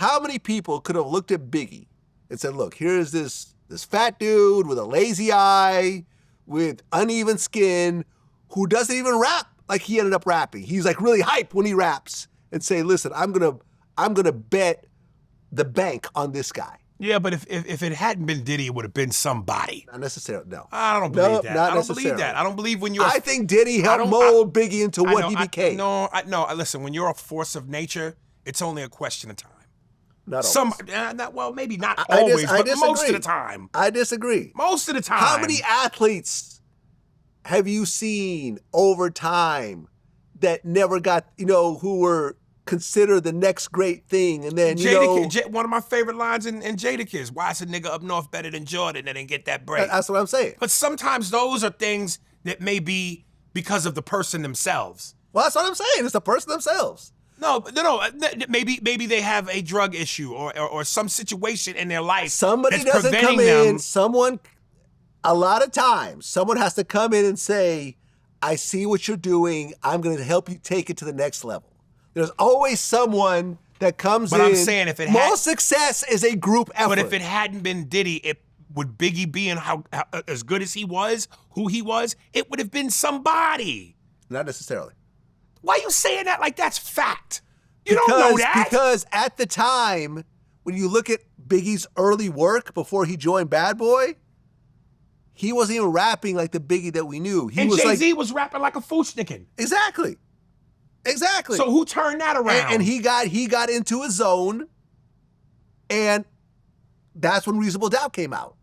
how many people could have looked at Biggie and said, look, here's this fat dude with a lazy eye, with uneven skin, who doesn't even rap like he ended up rapping. He's like really hype when he raps, and say, listen, I'm gonna bet the bank on this guy. Yeah, but if it hadn't been Diddy, it would have been somebody. Not necessarily, no. I don't believe that. Not I don't believe necessarily. that. I don't believe when you're... I think Diddy helped mold Biggie into what he became. No, listen, when you're a force of nature, it's only a question of time. Not always. Well, maybe not always, but most of the time. I disagree. Most of the time. How many athletes have you seen over time that never got, who were considered the next great thing, and then, one of my favorite lines in Jadakiss, why is a nigga up north better than Jordan and didn't get that break? That's what I'm saying. But sometimes those are things that may be because of the person themselves. Well, that's what I'm saying. It's the person themselves. No. Maybe they have a drug issue or some situation in their life. Somebody doesn't come in. A lot of times, someone has to come in and say, I see what you're doing. I'm going to help you take it to the next level. There's always someone that comes in. But I'm saying most success is a group effort. But if it hadn't been Diddy, would Biggie be how as good as he was, who he was? It would have been somebody. Not necessarily. Why are you saying that like that's fact? You don't know that. Because at the time, when you look at Biggie's early work before he joined Bad Boy, he wasn't even rapping like the Biggie that we knew. And Jay-Z was rapping like a Fushnikin. Exactly. So who turned that around? And he got into his zone, and that's when Reasonable Doubt came out.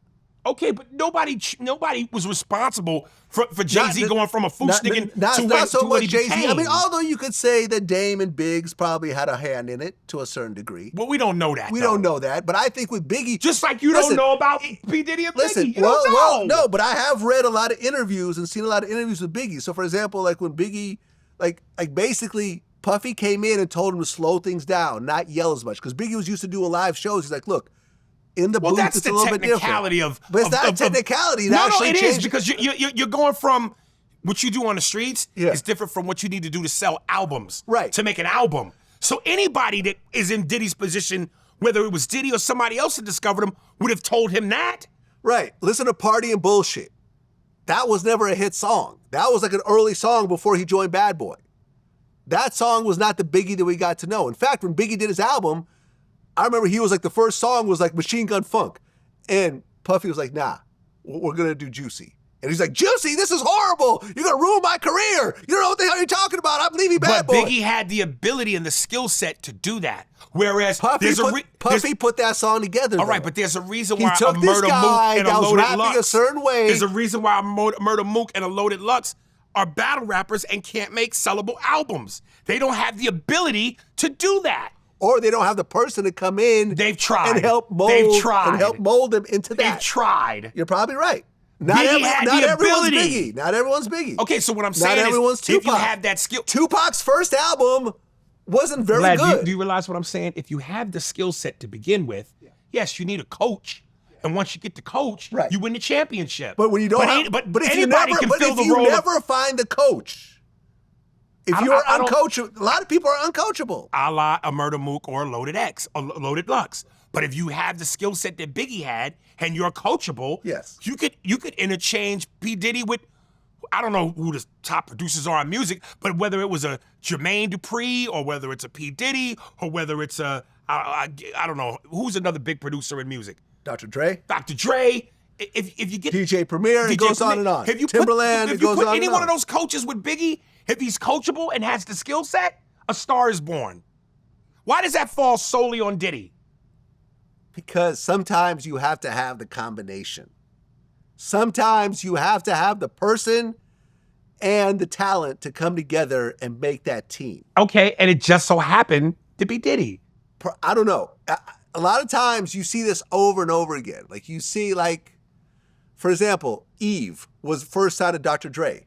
Okay, but nobody was responsible for Jay-Z going from a Fushnikin to so what much he Jay-Z. became. I mean, although you could say that Dame and Biggs probably had a hand in it to a certain degree. Well, we don't know that. We don't know that, but I think with Biggie, just like you don't know about P. Diddy and Biggie. You don't know. Well, no, but I have read a lot of interviews and seen a lot of interviews with Biggie. So, for example, like when Biggie, like basically Puffy came in and told him to slow things down, not yell as much, because Biggie was used to doing live shows. He's like, look. In the booth, it's a little bit different. But it's not technicality. No, it is, because you're going from what you do on the streets is different from what you need to do to sell albums, right? To make an album. So anybody that is in Diddy's position, whether it was Diddy or somebody else that discovered him, would have told him that. Right. Listen to Party and Bullshit. That was never a hit song. That was like an early song before he joined Bad Boy. That song was not the Biggie that we got to know. In fact, when Biggie did his album, I remember he was like, the first song was like Machine Gun Funk. And Puffy was like, nah, we're going to do Juicy. And he's like, Juicy, this is horrible. You're going to ruin my career. You don't know what the hell you're talking about. I'm leaving Bad Boy. But Biggie had the ability and the skill set to do that. Whereas Puffy put that song together. All right, but there's a reason he why took a this Murder guy Mook and that a was Loaded rapping Lux. a certain way. There's a reason why a Murder Mook and a Loaded Lux are battle rappers and can't make sellable albums. They don't have the ability to do that. Or they don't have the person to come in. They've tried. And help mold. They've tried. And help mold them into that. They've tried. You're probably right. Not everyone's Biggie. Not everyone's Biggie. Okay, so what I'm saying is, if you have that skill. Tupac's first album wasn't very Vlad, good. Do you realize what I'm saying? If you have the skill set to begin with, yes, you need a coach. And once you get the coach, you win the championship. But when you don't if you never find the coach, if you're uncoachable, a lot of people are uncoachable. A la a Murder Mook or a Loaded X, or Loaded Lux. But if you have the skill set that Biggie had and you're coachable, yes, you could interchange P. Diddy with, I don't know who the top producers are in music, but whether it was a Jermaine Dupri or whether it's a P. Diddy or whether it's I don't know, who's another big producer in music? Dr. Dre. Dr. Dre. If you get DJ Premier, it goes on and on. Timberland, it goes on and on. If you put any one of those coaches with Biggie, if he's coachable and has the skill set, a star is born. Why does that fall solely on Diddy? Because sometimes you have to have the combination. Sometimes you have to have the person and the talent to come together and make that team. Okay, and it just so happened to be Diddy. I don't know. A lot of times you see this over and over again. Like you see, for example, Eve was first signed to Dr. Dre.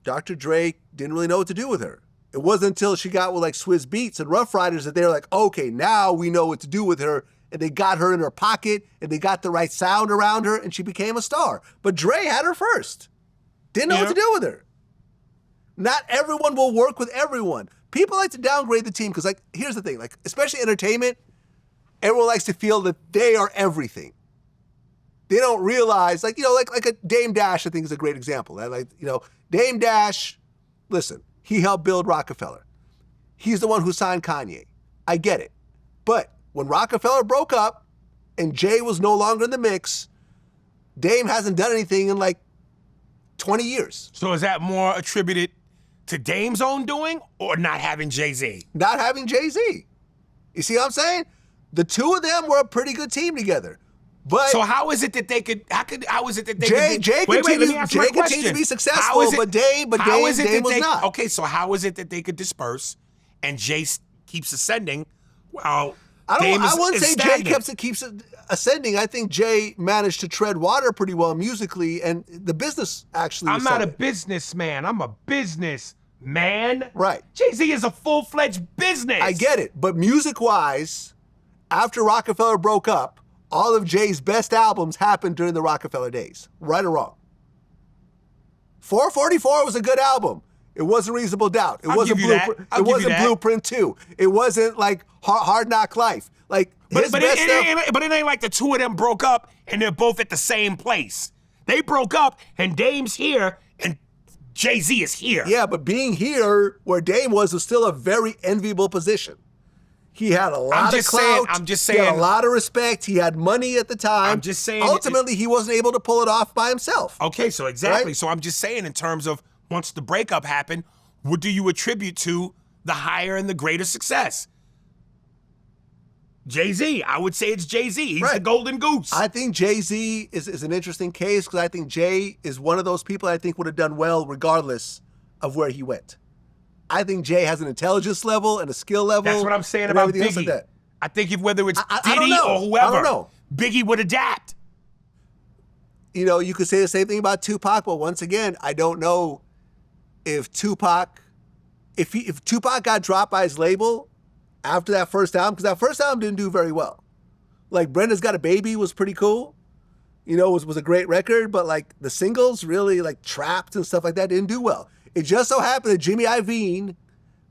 Dr. Dre didn't really know what to do with her. It wasn't until she got with like Swizz Beatz and Rough Riders that they were like, okay, now we know what to do with her. And they got her in her pocket and they got the right sound around her and she became a star. But Dre had her first. Didn't know what to do with her. Not everyone will work with everyone. People like to downgrade the team because, here's the thing, especially entertainment, everyone likes to feel that they are everything. They don't realize, like a Dame Dash, I think is a great example. Like, Dame Dash, listen, he helped build Rockefeller. He's the one who signed Kanye. I get it. But when Rockefeller broke up and Jay was no longer in the mix, Dame hasn't done anything in like 20 years. So is that more attributed to Dame's own doing or not having Jay-Z? Not having Jay-Z. You see what I'm saying? The two of them were a pretty good team together. But so how is it that they could? How is it that they Jay continued to be successful, but Dame was not. Okay, so how is it that they could disperse, and Jay keeps ascending, while Dame is I wouldn't say stagnant? Jay keeps ascending. I think Jay managed to tread water pretty well musically, and the business actually. I'm not a businessman. I'm a businessman. Right. Jay-Z is a full-fledged business. I get it, but music-wise, after Rockefeller broke up, all of Jay's best albums happened during the Rockefeller days, right or wrong. 444 was a good album. It wasn't Reasonable Doubt. It wasn't Blueprint 2. It wasn't like Hard Knock Life. Like, but it ain't like the two of them broke up and they're both at the same place. They broke up and Dame's here and Jay-Z is here. Yeah, but being here where Dame was still a very enviable position. He had a lot of clout. I'm just saying. He had a lot of respect. He had money at the time. I'm just saying. Ultimately, he wasn't able to pull it off by himself. Okay, so exactly. Right? So I'm just saying in terms of once the breakup happened, what do you attribute to the higher and the greater success? Jay-Z. I would say it's Jay-Z. He's the golden goose. I think Jay-Z is an interesting case because I think Jay is one of those people I think would have done well regardless of where he went. I think Jay has an intelligence level and a skill level. That's what I'm saying about Biggie. Like I think whether it's Diddy or whoever, Biggie would adapt. You could say the same thing about Tupac, but once again, I don't know if Tupac got dropped by his label after that first album, because that first album didn't do very well. Like Brenda's Got a Baby was pretty cool. Was a great record, but like the singles really like Trapped and stuff like that didn't do well. It just so happened that Jimmy Iovine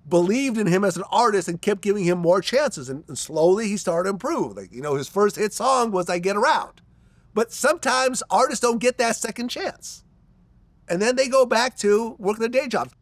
believed in him as an artist and kept giving him more chances. And slowly he started to improve. Like, his first hit song was I Get Around. But sometimes artists don't get that second chance. And then they go back to working their day jobs.